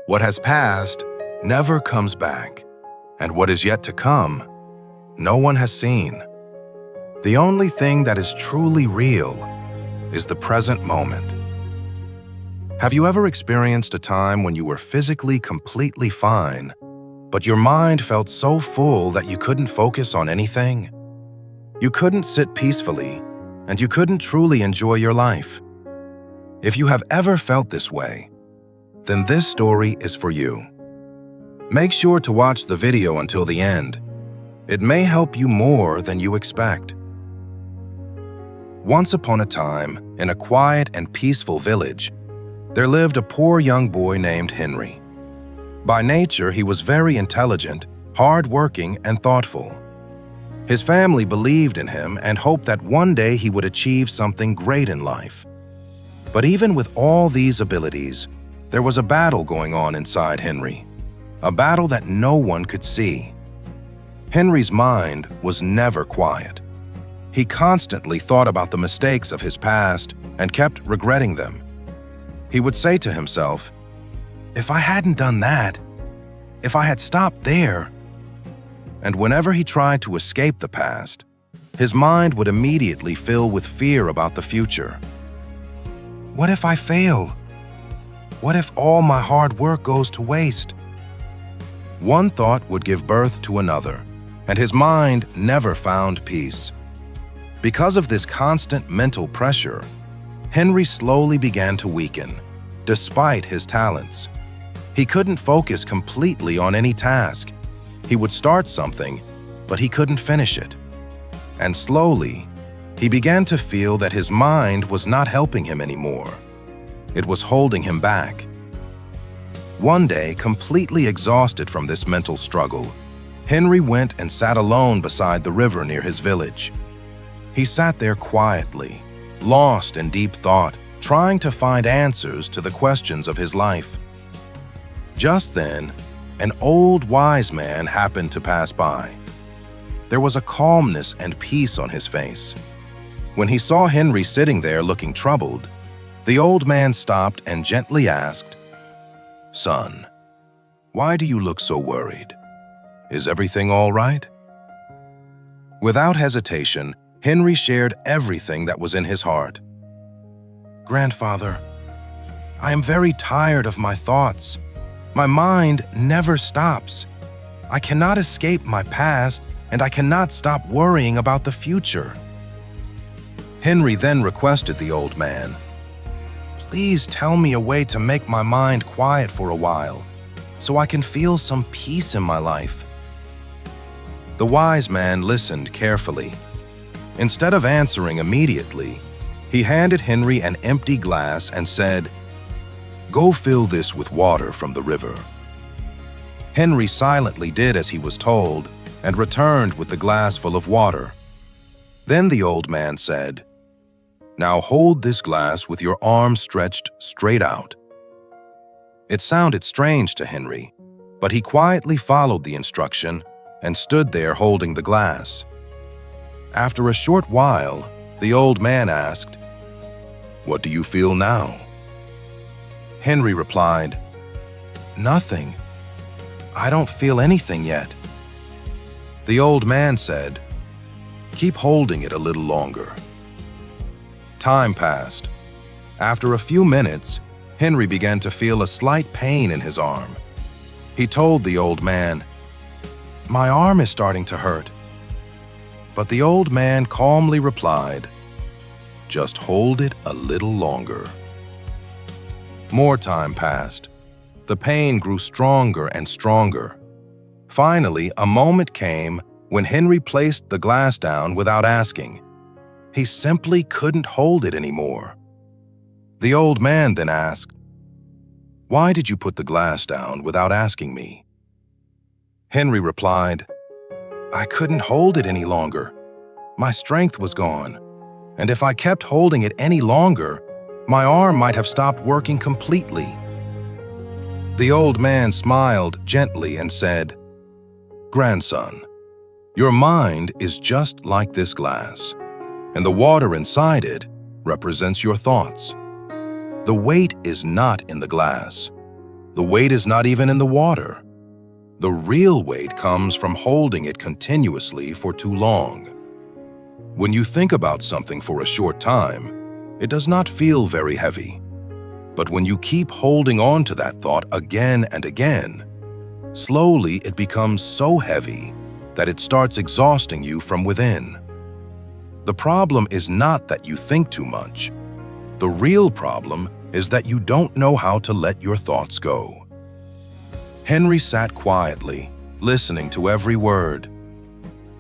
What has passed never comes back, and what is yet to come, no one has seen. The only thing that is truly real is the present moment. Have you ever experienced a time when you were physically completely fine, but your mind felt so full that you couldn't focus on anything? You couldn't sit peacefully, and you couldn't truly enjoy your life. If you have ever felt this way, then this story is for you. Make sure to watch the video until the end. It may help you more than you expect. Once upon a time, in a quiet and peaceful village, there lived a poor young boy named Henry. By nature, he was very intelligent, hard-working, and thoughtful. His family believed in him and hoped that one day he would achieve something great in life. But even with all these abilities, there was a battle going on inside Henry, a battle that no one could see. Henry's mind was never quiet. He constantly thought about the mistakes of his past and kept regretting them. He would say to himself, "If I hadn't done that, if I had stopped there." And whenever he tried to escape the past, his mind would immediately fill with fear about the future. What if I fail? What if all my hard work goes to waste? One thought would give birth to another, and his mind never found peace. Because of this constant mental pressure, Henry slowly began to weaken, despite his talents. He couldn't focus completely on any task. He would start something, but he couldn't finish it. And slowly, he began to feel that his mind was not helping him anymore. It was holding him back. One day, completely exhausted from this mental struggle, Henry went and sat alone beside the river near his village. He sat there quietly, lost in deep thought, trying to find answers to the questions of his life. Just then, an old wise man happened to pass by. There was a calmness and peace on his face. When he saw Henry sitting there looking troubled, the old man stopped and gently asked, "Son, why do you look so worried? Is everything all right?" Without hesitation, Henry shared everything that was in his heart. "Grandfather, I am very tired of my thoughts. My mind never stops. I cannot escape my past, and I cannot stop worrying about the future." Henry then requested the old man, "Please tell me a way to make my mind quiet for a while, so I can feel some peace in my life." The wise man listened carefully. Instead of answering immediately, he handed Henry an empty glass and said, "Go fill this with water from the river." Henry silently did as he was told and returned with the glass full of water. Then the old man said, "Now hold this glass with your arm stretched straight out." It sounded strange to Henry, but he quietly followed the instruction and stood there holding the glass. After a short while, the old man asked, "What do you feel now?" Henry replied, "Nothing. I don't feel anything yet." The old man said, "Keep holding it a little longer." Time passed. After a few minutes, Henry began to feel a slight pain in his arm. He told the old man, "My arm is starting to hurt." But the old man calmly replied, "Just hold it a little longer." More time passed. The pain grew stronger and stronger. Finally, a moment came when Henry placed the glass down without asking. He simply couldn't hold it anymore. The old man then asked, "Why did you put the glass down without asking me?" Henry replied, "I couldn't hold it any longer. My strength was gone, and if I kept holding it any longer, my arm might have stopped working completely." The old man smiled gently and said, "Grandson, your mind is just like this glass, and the water inside it represents your thoughts. The weight is not in the glass. The weight is not even in the water. The real weight comes from holding it continuously for too long. When you think about something for a short time, it does not feel very heavy. But when you keep holding on to that thought again and again, slowly it becomes so heavy that it starts exhausting you from within. The problem is not that you think too much. The real problem is that you don't know how to let your thoughts go. Henry sat quietly, listening to every word.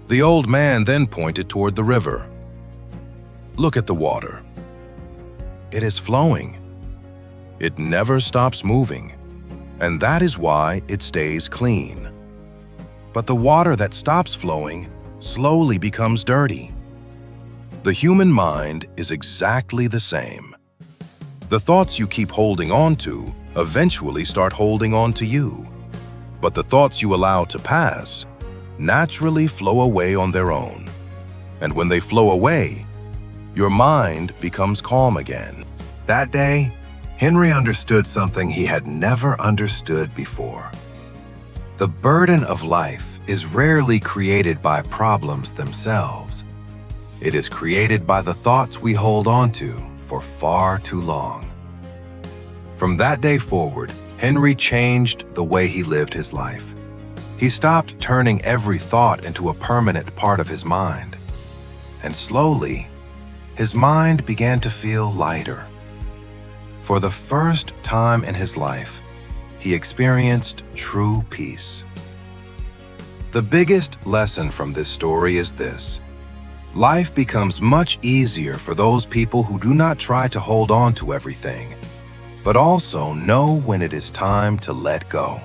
The old man then pointed toward the river. Look at the water. It is flowing. It never stops moving, and that is why it stays clean. But the water that stops flowing slowly becomes dirty. The human mind is exactly the same. The thoughts you keep holding on to eventually start holding on to you. But the thoughts you allow to pass naturally flow away on their own. And when they flow away, your mind becomes calm again. That day, Henry understood something he had never understood before. The burden of life is rarely created by problems themselves. It is created by the thoughts we hold on to for far too long. From that day forward, Henry changed the way he lived his life. He stopped turning every thought into a permanent part of his mind. And slowly, his mind began to feel lighter. For the first time in his life, he experienced true peace. The biggest lesson from this story is this: life becomes much easier for those people who do not try to hold on to everything, but also know when it is time to let go.